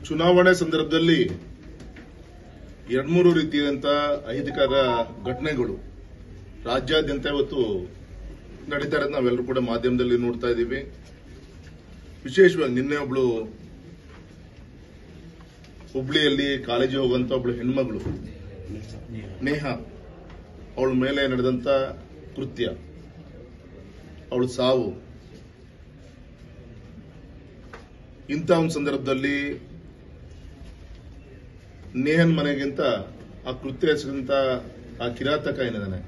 ಚುನಾವಣೆ ಸಂದರ್ಭದಲ್ಲಿ ಎರಡ್ಮೂರು ರೀತಿಯಾದಂಥ ಅಹಿತಕರ ಘಟನೆಗಳು ರಾಜ್ಯಾದ್ಯಂತ ಇವತ್ತು ನಡೀತಾ ಇರೋದು ನಾವೆಲ್ಲರೂ ಕೂಡ ಮಾಧ್ಯಮದಲ್ಲಿ ನೋಡ್ತಾ ಇದ್ದೀವಿ. ವಿಶೇಷವಾಗಿ ನಿನ್ನೆ ಒಬ್ಳು ಹುಬ್ಳಿಯಲ್ಲಿ ಕಾಲೇಜಿಗೆ ಹೋಗುವಂತ ಒಬ್ಳು ಹೆಣ್ಮಗಳು ನೇಹಾ, ಅವಳ ಮೇಲೆ ನಡೆದಂತ ಕೃತ್ಯ, ಅವಳ ಸಾವು, ಇಂಥ ಒಂದು ಸಂದರ್ಭದಲ್ಲಿ ನೇಹನ್ ಮನೆಗಿಂತ ಆ ಕೃತ್ಯ ಎಸಗಿದಂತ ಆ ಕಿರಾತಕ ಏನಿದಾನೆ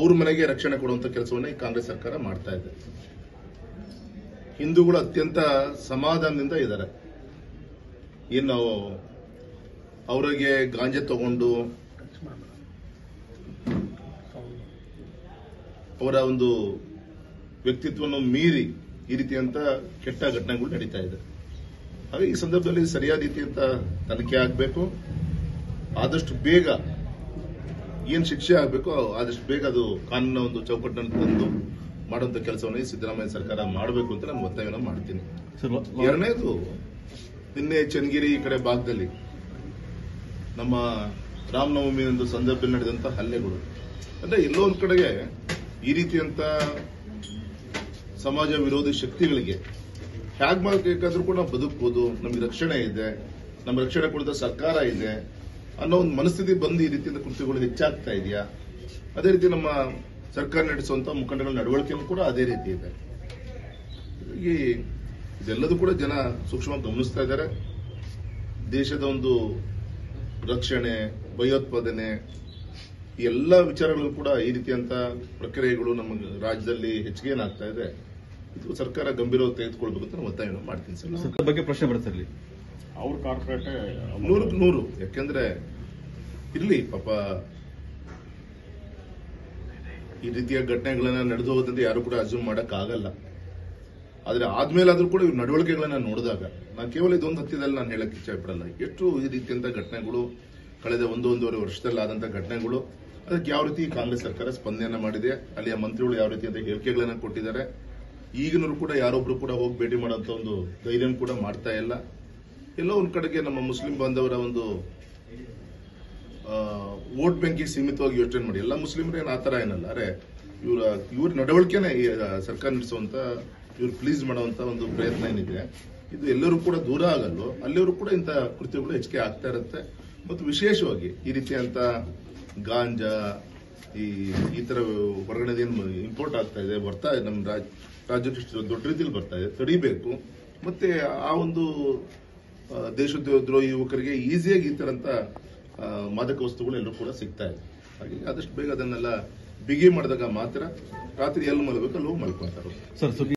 ಅವ್ರ ಮನೆಗೆ ರಕ್ಷಣೆ ಕೊಡುವಂತ ಕೆಲಸವನ್ನ ಈ ಕಾಂಗ್ರೆಸ್ ಸರ್ಕಾರ ಮಾಡ್ತಾ ಇದೆ. ಹಿಂದೂಗಳು ಅತ್ಯಂತ ಸಮಾಧಾನದಿಂದ ಇದ್ದಾರೆ. ಏನು ಅವರಿಗೆ ಗಾಂಜೆ ತಗೊಂಡು ಅವರ ಒಂದು ವ್ಯಕ್ತಿತ್ವವನ್ನು ಮೀರಿ ಈ ರೀತಿಯಂತ ಕೆಟ್ಟ ಘಟನೆಗಳು ನಡೀತಾ ಇದೆ. ಹಾಗೆ ಈ ಸಂದರ್ಭದಲ್ಲಿ ಸರಿಯಾದ ರೀತಿಯಂತ ತನಿಖೆ ಆಗಬೇಕು. ಆದಷ್ಟು ಬೇಗ ಏನ್ ಶಿಕ್ಷೆ ಆಗಬೇಕು ಆದಷ್ಟು ಬೇಗ ಅದು ಕಾನೂನಿನ ಒಂದು ಚೌಕಟ್ಟನ್ನು ತಂದು ಮಾಡುವಂತ ಕೆಲಸವನ್ನು ಸಿದ್ದರಾಮಯ್ಯ ಸರ್ಕಾರ ಮಾಡಬೇಕು ಅಂತ ನಾನು ಒತ್ತಾಯವನ್ನು ಮಾಡ್ತೀನಿ. ಎರಡನೇದು, ನಿನ್ನೆ ಚನ್ನಗಿರಿ ಈ ಕಡೆ ಭಾಗದಲ್ಲಿ ನಮ್ಮ ರಾಮನವಮಿ ಒಂದು ಸಂದರ್ಭದಲ್ಲಿ ನಡೆದಂತ ಹಲ್ಲೆಗಳು, ಅಂದ್ರೆ ಎಲ್ಲೋ ಒಂದ್ ಕಡೆಗೆ ಈ ರೀತಿಯಂತ ಸಮಾಜ ವಿರೋಧಿ ಶಕ್ತಿಗಳಿಗೆ ಹ್ಯಾಗ್ ಮಾಡಬೇಕಾದ್ರೂ ಕೂಡ ನಾವು ಬದುಕಬಹುದು, ನಮಗೆ ರಕ್ಷಣೆ ಇದೆ, ನಮ್ಮ ರಕ್ಷಣೆ ಕೊಡಿದ ಸರ್ಕಾರ ಇದೆ ಅನ್ನೋ ಒಂದು ಮನಸ್ಥಿತಿ ಬಂದು ಈ ರೀತಿಯ ಕೃತ್ಯಗಳು ಹೆಚ್ಚಾಗ್ತಾ ಇದೆಯಾ? ಅದೇ ರೀತಿ ನಮ್ಮ ಸರ್ಕಾರ ನಡೆಸುವಂತ ಮುಖಂಡಗಳ ನಡವಳಿಕೆಯೂ ಕೂಡ ಅದೇ ರೀತಿ ಇದೆ. ಇದೆಲ್ಲದೂ ಕೂಡ ಜನ ಸೂಕ್ಷ್ಮವಾಗಿ ಗಮನಿಸ್ತಾ ಇದ್ದಾರೆ. ದೇಶದ ಒಂದು ರಕ್ಷಣೆ, ಭಯೋತ್ಪಾದನೆ, ಈ ಎಲ್ಲ ವಿಚಾರಗಳು ಕೂಡ ಈ ರೀತಿಯಂತ ಪ್ರಕ್ರಿಯೆಗಳು ನಮ್ಮ ರಾಜ್ಯದಲ್ಲಿ ಹೆಚ್ಚಿಗೆ ಏನಾಗ್ತಾ ಇದೆ, ಇದು ಸರ್ಕಾರ ಗಂಭೀರವಾಗಿ ತೆಗೆದುಕೊಳ್ಬೇಕು ಅಂತ ನಾನು ಒತ್ತಾಯ ಮಾಡ್ತೀನಿ ಸರ್. ಬಗ್ಗೆ ಪ್ರಶ್ನೆ ಬರುತ್ತಲ್ಲಿ ಅವ್ರ ಕಾರ್ಪೊರೇಟ್ 100% ಯಾಕೆಂದ್ರೆ ಇರ್ಲಿ ಪಾಪ ಈ ರೀತಿಯ ಘಟನೆಗಳನ್ನ ನಡೆದು ಹೋದಂತೆ ಯಾರು ಕೂಡ ಅಸ್ಯೂಮ್ ಮಾಡಕ್ ಆಗಲ್ಲ. ಆದ್ರೆ ಆದ್ಮೇಲಾದ್ರೂ ಕೂಡ ಇವ್ರ ನಡವಳಿಕೆಗಳನ್ನ ನೋಡಿದಾಗ ನಾನು ಕೇವಲ ಇದೊಂದು ಹತ್ತಿರದಲ್ಲಿ ನಾನು ಹೇಳಕ್ ಇಚ್ಛೆ ಪಡಲ್ಲ. ಎಷ್ಟು ಈ ರೀತಿಯಂತ ಘಟನೆಗಳು ಕಳೆದ ಒಂದೂವರೆ ವರ್ಷದಲ್ಲಿ ಆದಂತ ಘಟನೆಗಳು, ಅದಕ್ಕೆ ಯಾವ ರೀತಿ ಕಾಂಗ್ರೆಸ್ ಸರ್ಕಾರ ಸ್ಪಂದನೆ ಮಾಡಿದೆ, ಅಲ್ಲಿಯ ಮಂತ್ರಿಗಳು ಯಾವ ರೀತಿಯಂತ ಹೇಳಿಕೆಗಳನ್ನ ಕೊಟ್ಟಿದ್ದಾರೆ. ಈಗಿನವರು ಕೂಡ ಯಾರೊಬ್ರು ಕೂಡ ಹೋಗಿ ಭೇಟಿ ಮಾಡುವಂತ ಒಂದು ಧೈರ್ಯ ಕೂಡ ಮಾಡ್ತಾ ಇಲ್ಲ. ಎಲ್ಲೋ ಒಂದ್ ಕಡೆಗೆ ನಮ್ಮ ಮುಸ್ಲಿಂ ಬಾಂಧವರ ಒಂದು ವೋಟ್ ಬ್ಯಾಂಕಿಗೆ ಸೀಮಿತವಾಗಿ ಯೋಚನೆ ಮಾಡಿ. ಎಲ್ಲ ಮುಸ್ಲಿಮರೇನು ಆತರ ಏನಲ್ಲ, ಅರೆ ಇವ್ರ ನಡವಳಿಕೆನೆ ಸರ್ಕಾರ ನಡೆಸುವಂತ ಇವ್ರು ಪ್ಲೀಸ್ ಮಾಡುವಂತ ಒಂದು ಪ್ರಯತ್ನ ಏನಿದೆ, ಇದು ಎಲ್ಲರೂ ಕೂಡ ದೂರ ಆಗಲ್ಲೋ ಅಲ್ಲಿಯವರು ಕೂಡ ಇಂಥ ಕೃತ್ಯಗಳು ಹೆಚ್ಚಿಗೆ ಆಗ್ತಾ ಇರುತ್ತೆ. ಮತ್ತು ವಿಶೇಷವಾಗಿ ಈ ರೀತಿಯಂತ ಗಾಂಜಾ ಈ ತರ ಹೊರಗಡೆ ಏನು ಇಂಪೋರ್ಟ್ ಆಗ್ತಾ ಇದೆ, ಬರ್ತಾ ಇದೆ ನಮ್ಮ ರಾಜ್ಯಕ್ಕೆ ದೊಡ್ಡ ರೀತಿಯಲ್ಲಿ ಬರ್ತಾ ಇದೆ, ತಡಿಬೇಕು. ಮತ್ತೆ ಆ ಒಂದು ದೇಶದ್ರೋಹಿ ಯುವಕರಿಗೆ ಈಸಿಯಾಗಿ ಈ ತರಂತ ಮಾದಕ ವಸ್ತುಗಳು ಎಲ್ಲರೂ ಕೂಡ ಸಿಗ್ತಾ ಇದೆ. ಹಾಗೆ ಆದಷ್ಟು ಬೇಗ ಅದನ್ನೆಲ್ಲ ಬಿಗಿ ಮಾಡಿದಾಗ ಮಾತ್ರ ರಾತ್ರಿ ಎಲ್ಲಿ ಮಲಗಬೇಕು ಅಲ್ಲಿ ಹೋಗಿ ಮಲ್ಕೊಂತಾರೆ.